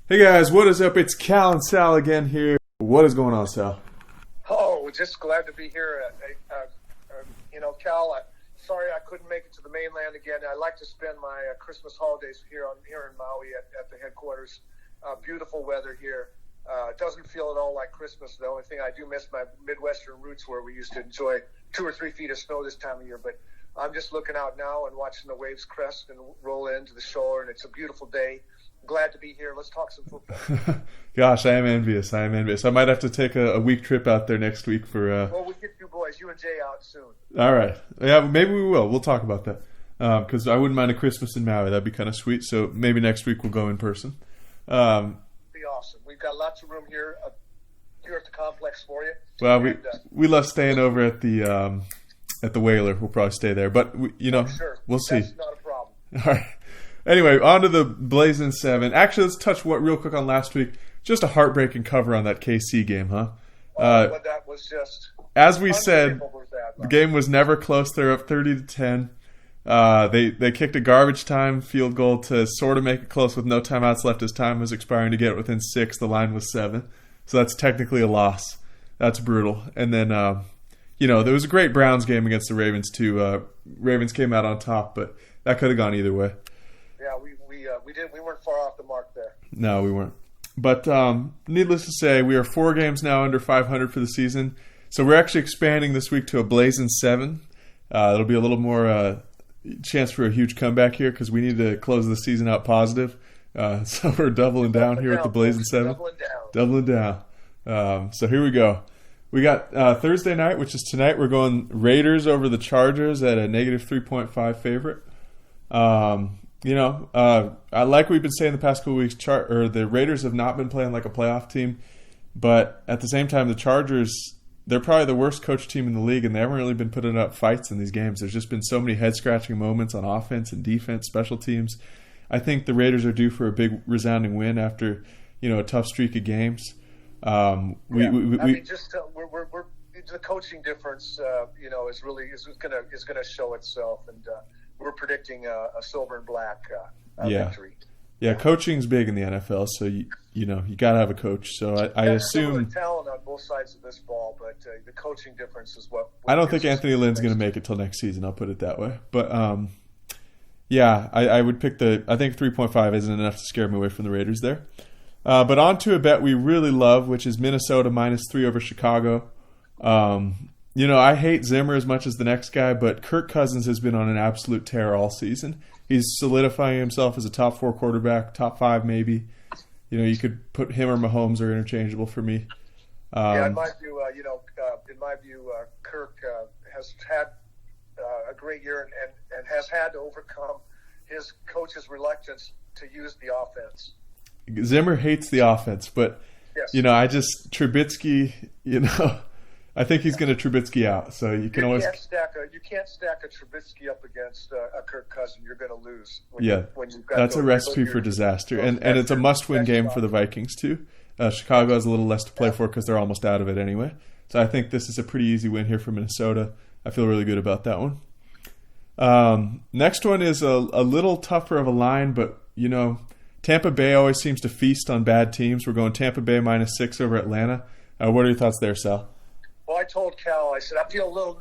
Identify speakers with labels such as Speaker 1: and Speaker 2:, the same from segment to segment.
Speaker 1: Hey guys, what is up? It's Cal and Sal again here. What is going on, Sal?
Speaker 2: Oh, just glad to be here. Cal, sorry I couldn't make it to the mainland again. I like to spend my Christmas holidays here in Maui at the headquarters. Beautiful weather here. It doesn't feel at all like Christmas. The only thing I do miss my Midwestern roots where we used to enjoy 2 or 3 feet of snow this time of year. But I'm just looking out now and watching the waves crest and roll into the shore, and it's a beautiful day. Glad to be here. Let's talk some football.
Speaker 1: Gosh, I am envious. I might have to take a week trip out there next week for.
Speaker 2: Well, we'll get you boys, you and Jay, out soon.
Speaker 1: All right. Yeah, maybe we will. We'll talk about that. Because I wouldn't mind a Christmas in Maui. That'd be kind of sweet. So maybe next week we'll go in person.
Speaker 2: Be awesome. We've got lots of room here at the complex for you.
Speaker 1: Well, we love staying over at the Whaler. We'll probably stay there, but
Speaker 2: sure.
Speaker 1: We'll see.
Speaker 2: That's not a problem.
Speaker 1: All right. Anyway, on to the Blazing 7. Actually, let's touch real quick on last week. Just a heartbreaking cover on that KC game, huh?
Speaker 2: But that was just...
Speaker 1: As we said, the game was never close. They're up 30-10. They kicked a garbage time field goal to sort of make it close with no timeouts left as time was expiring to get it within 6. The line was 7. So that's technically a loss. That's brutal. And then, there was a great Browns game against the Ravens, too. Ravens came out on top, but that could have gone either way.
Speaker 2: Yeah, we weren't far off the mark there.
Speaker 1: No, we weren't. But needless to say, we are 4 games now under 500 for the season. So we're actually expanding this week to a Blazing 7. It'll be a little more chance for a huge comeback here because we need to close the season out positive. So we're doubling down here with the Blazing 7. Doubling down. So here we go. We got Thursday night, which is tonight. We're going Raiders over the Chargers at a negative 3.5 favorite. Like we've been saying the past couple weeks, the Raiders have not been playing like a playoff team, but at the same time, the Chargers, they're probably the worst coach team in the league, and they haven't really been putting up fights in these games. There's just been so many head-scratching moments on offense and defense, special teams. I think the Raiders are due for a big resounding win after, a tough streak of games.
Speaker 2: The coaching difference, is going to show itself, and we're predicting a silver and black victory.
Speaker 1: Yeah, coaching's big in the NFL, so you got to have a coach. So I assume
Speaker 2: talent on both sides of this ball, but the coaching difference is what
Speaker 1: I don't think Anthony Lynn's going to make it till next season. I'll put it that way. But I would pick I think 3.5 isn't enough to scare me away from the Raiders there. But on to a bet we really love, which is Minnesota -3 over Chicago. I hate Zimmer as much as the next guy, but Kirk Cousins has been on an absolute tear all season. He's solidifying himself as a top 4 quarterback, top 5 maybe. You could put him or Mahomes are interchangeable for me.
Speaker 2: In my view, Kirk has had a great year and has had to overcome his coach's reluctance to use the offense.
Speaker 1: Zimmer hates the offense, but
Speaker 2: yes.
Speaker 1: Trubisky, I think he's going to Trubisky out. So you can't
Speaker 2: stack a Trubisky up against a Kirk Cousins. You're going to lose.
Speaker 1: That's a recipe for disaster, and it's a must-win game for the Vikings too. Chicago has a little less to play for because they're almost out of it anyway. So I think this is a pretty easy win here for Minnesota. I feel really good about that one. Next one is a little tougher of a line, but Tampa Bay always seems to feast on bad teams. We're going Tampa Bay -6 over Atlanta. What are your thoughts there, Sal?
Speaker 2: Well, I told Cal, I said I feel a little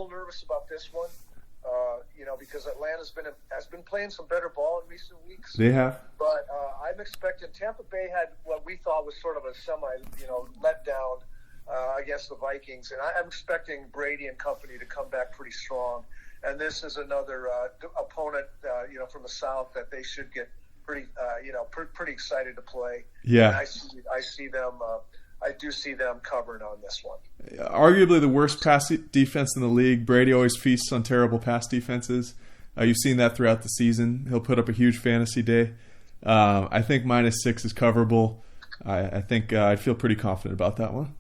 Speaker 2: nervous about this one, because Atlanta's has been playing some better ball in recent weeks.
Speaker 1: They have,
Speaker 2: but I'm expecting Tampa Bay had what we thought was sort of a letdown against the Vikings, and I'm expecting Brady and company to come back pretty strong. And this is another opponent, from the South that they should get pretty excited to play.
Speaker 1: Yeah,
Speaker 2: and I see them. I do see them covering on this one.
Speaker 1: Arguably the worst pass defense in the league. Brady always feasts on terrible pass defenses. You've seen that throughout the season. He'll put up a huge fantasy day. I think -6 is coverable. I think I'd feel pretty confident about that one.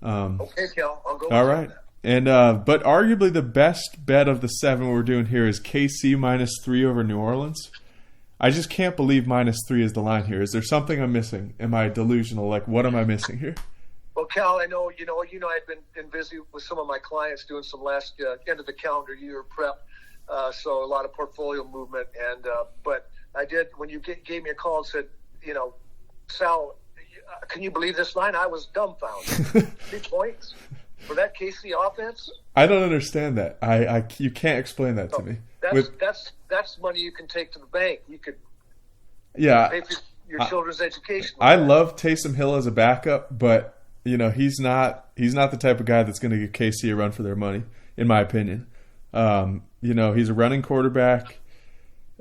Speaker 2: Okay, Cal, I'll go.
Speaker 1: All right. And but arguably the best bet of the 7 we're doing here is KC -3 over New Orleans. I just can't believe -3 is the line here. Is there something I'm missing? Am I delusional? What am I missing here?
Speaker 2: Well, Cal, I know I've been busy with some of my clients doing some last end of the calendar year prep, so a lot of portfolio movement. And but I did when you gave me a call and said, Sal, can you believe this line? I was dumbfounded. 3 points for that KC offense?
Speaker 1: I don't understand that. You can't explain that to me.
Speaker 2: That's money you can take to the bank. You could pay for your children's education.
Speaker 1: I love Taysom Hill as a backup, but he's not the type of guy that's going to give KC a run for their money, in my opinion. He's a running quarterback.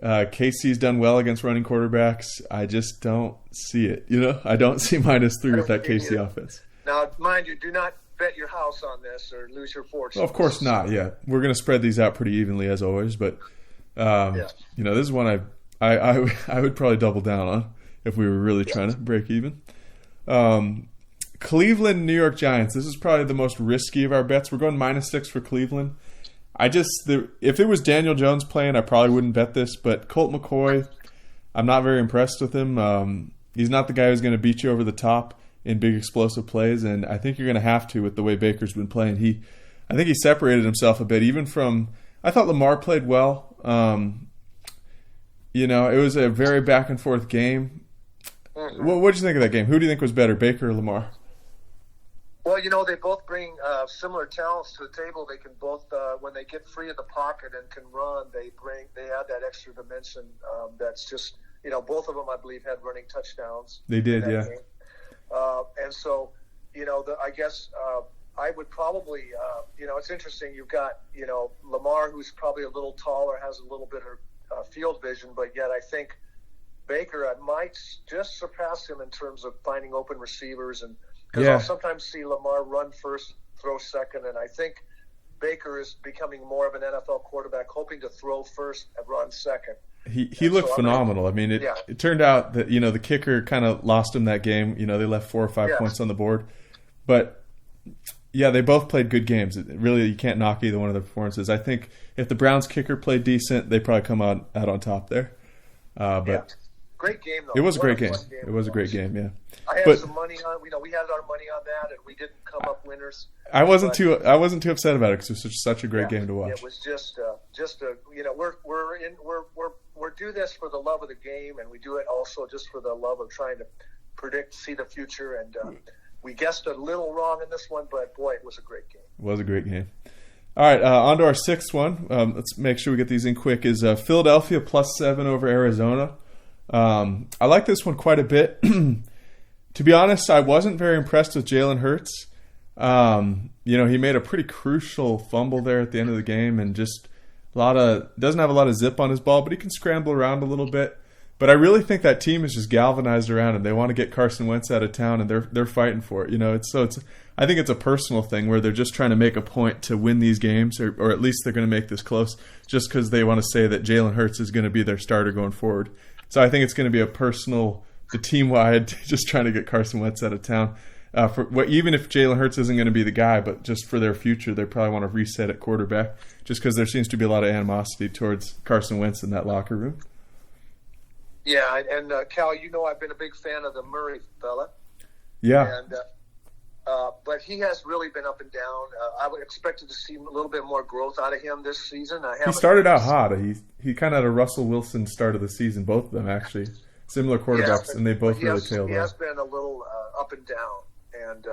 Speaker 1: KC's done well against running quarterbacks. I just don't see it. I don't see -3 with that KC offense.
Speaker 2: Now, mind you, do not bet your house on this or lose your fortune.
Speaker 1: Well, of course not. Yeah, we're going to spread these out pretty evenly as always. But this is one I would probably double down on if we were really trying to break even. Cleveland, New York Giants. This is probably the most risky of our bets. We're going -6 for Cleveland. If it was Daniel Jones playing, I probably wouldn't bet this. But Colt McCoy, I'm not very impressed with him. He's not the guy who's going to beat you over the top in big explosive plays, and I think you're going to have to with the way Baker's been playing. I think he separated himself a bit, even from. I thought Lamar played well. It was a very back and forth game.
Speaker 2: Mm-hmm.
Speaker 1: What did you think of that game? Who do you think was better, Baker or Lamar?
Speaker 2: Well, they both bring similar talents to the table. They can both, when they get free of the pocket and can run, they add that extra dimension. That's just, both of them, I believe, had running touchdowns.
Speaker 1: They did, yeah.
Speaker 2: Game. And so, I guess I would probably, it's interesting. You've got, Lamar, who's probably a little taller, has a little bit of field vision, but yet I think Baker, I might just surpass him in terms of finding open receivers and. Because I'll sometimes see Lamar run first, throw second, and I think Baker is becoming more of an NFL quarterback, hoping to throw first and run second.
Speaker 1: He looked phenomenal. It turned out that the kicker kind of lost him that game. They left 4 or 5 points on the board, but they both played good games. Really, you can't knock either one of their performances. I think if the Browns kicker played decent, they probably come out on top there. But
Speaker 2: great game though.
Speaker 1: It was a great game. It was a great game. Yeah.
Speaker 2: I had some money on. We had our money on that, and we didn't come up winners.
Speaker 1: I wasn't too upset about it because it was such a great game to watch.
Speaker 2: It was just we're do this for the love of the game, and we do it also just for the love of trying to see the future. And we guessed a little wrong in this one, but boy, it was a great game.
Speaker 1: It was a great game. All right, on to our 6th one. Let's make sure we get these in quick. Is Philadelphia +7 over Arizona. I like this one quite a bit. To be honest, I wasn't very impressed with Jalen Hurts. He made a pretty crucial fumble there at the end of the game, and just doesn't have a lot of zip on his ball, but he can scramble around a little bit. But I really think that team is just galvanized around him. They want to get Carson Wentz out of town, and they're fighting for it. I think it's a personal thing where they're just trying to make a point to win these games, or at least they're going to make this close, just because they want to say that Jalen Hurts is going to be their starter going forward. So I think it's going to be a personal, the team-wide, just trying to get Carson Wentz out of town. Even if Jalen Hurts isn't going to be the guy, but just for their future, they probably want to reset at quarterback, just because there seems to be a lot of animosity towards Carson Wentz in that locker room.
Speaker 2: Yeah, and Cal, I've been a big fan of the Murray fella.
Speaker 1: Yeah.
Speaker 2: And but he has really been up and down. I would expected to see a little bit more growth out of him this season.
Speaker 1: He started out hot. He kind of had a Russell Wilson start of the season, both of them actually. Similar quarterbacks, and they both really tailed off.
Speaker 2: He has been a little up and down. And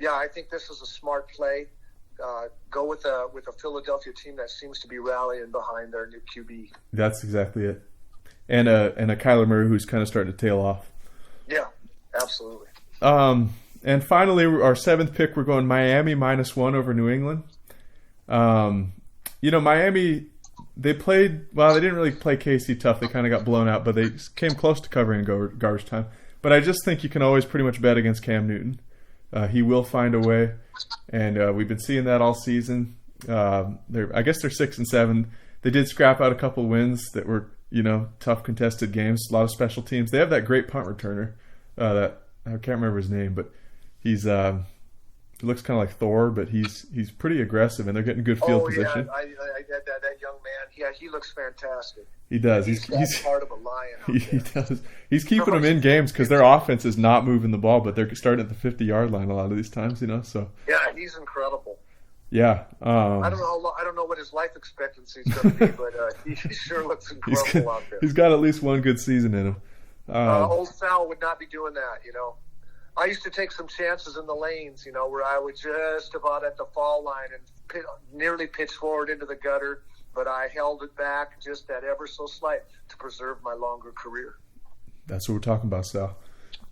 Speaker 2: I think this is a smart play. Go with a Philadelphia team that seems to be rallying behind their new QB.
Speaker 1: That's exactly it. And a Kyler Murray who's kind of starting to tail off.
Speaker 2: Yeah, absolutely.
Speaker 1: And finally, our 7th pick, we're going Miami -1 over New England. Miami, they played, well, they didn't really play KC tough. They kind of got blown out, but they came close to covering in garbage time. But I just think you can always pretty much bet against Cam Newton. He will find a way, and we've been seeing that all season. I guess they're 6-7. They did scrap out a couple wins that were, tough contested games. A lot of special teams. They have that great punt returner. That I can't remember his name, but he's he looks kind of like Thor, but he's pretty aggressive, and they're getting good field position.
Speaker 2: I that young man. Yeah, he looks fantastic.
Speaker 1: He does.
Speaker 2: He's part of a lion.
Speaker 1: He does. He's keeping them in games because their offense is not moving the ball, but they're starting at the 50-yard line a lot of these times. So
Speaker 2: yeah, he's incredible.
Speaker 1: Yeah.
Speaker 2: I don't know what his life expectancy is going to be, but he sure looks incredible out there.
Speaker 1: He's got at least one good season in him.
Speaker 2: Old Sal would not be doing that, I used to take some chances in the lanes, where I was just about at the fall line and nearly pitch forward into the gutter, but I held it back just that ever so slight to preserve my longer career.
Speaker 1: That's what we're talking about, Sal.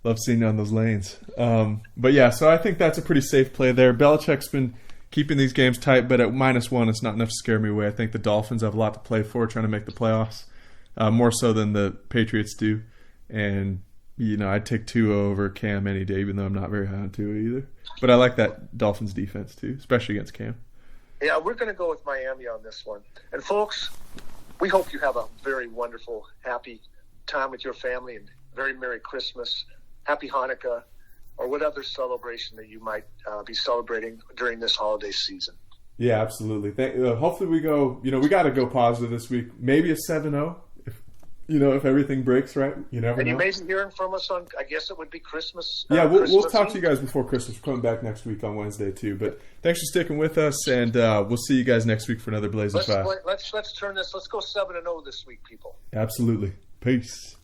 Speaker 1: Love seeing you on those lanes. But yeah, so I think that's a pretty safe play there. Belichick's been keeping these games tight, but at -1, it's not enough to scare me away. I think the Dolphins have a lot to play for, trying to make the playoffs, more so than the Patriots do. And, I'd take Tua over Cam any day, even though I'm not very high on Tua either. But I like that Dolphins defense too, especially against Cam.
Speaker 2: Yeah, we're going to go with Miami on this one. And folks, we hope you have a very wonderful, happy time with your family, and very Merry Christmas, Happy Hanukkah, or what other celebration that you might be celebrating during this holiday season.
Speaker 1: Yeah, absolutely. Hopefully we go, we got to go positive this week. Maybe a 7-0 if everything breaks right. You never know.
Speaker 2: And you may be hearing from us on, I guess it would be Christmas.
Speaker 1: Yeah, we'll
Speaker 2: Christmas
Speaker 1: talk to you guys before Christmas. We're coming back next week on Wednesday too. But thanks for sticking with us, and we'll see you guys next week for another Blazing Fast.
Speaker 2: Let's turn this. Let's go 7-0 this week, people.
Speaker 1: Absolutely. Peace.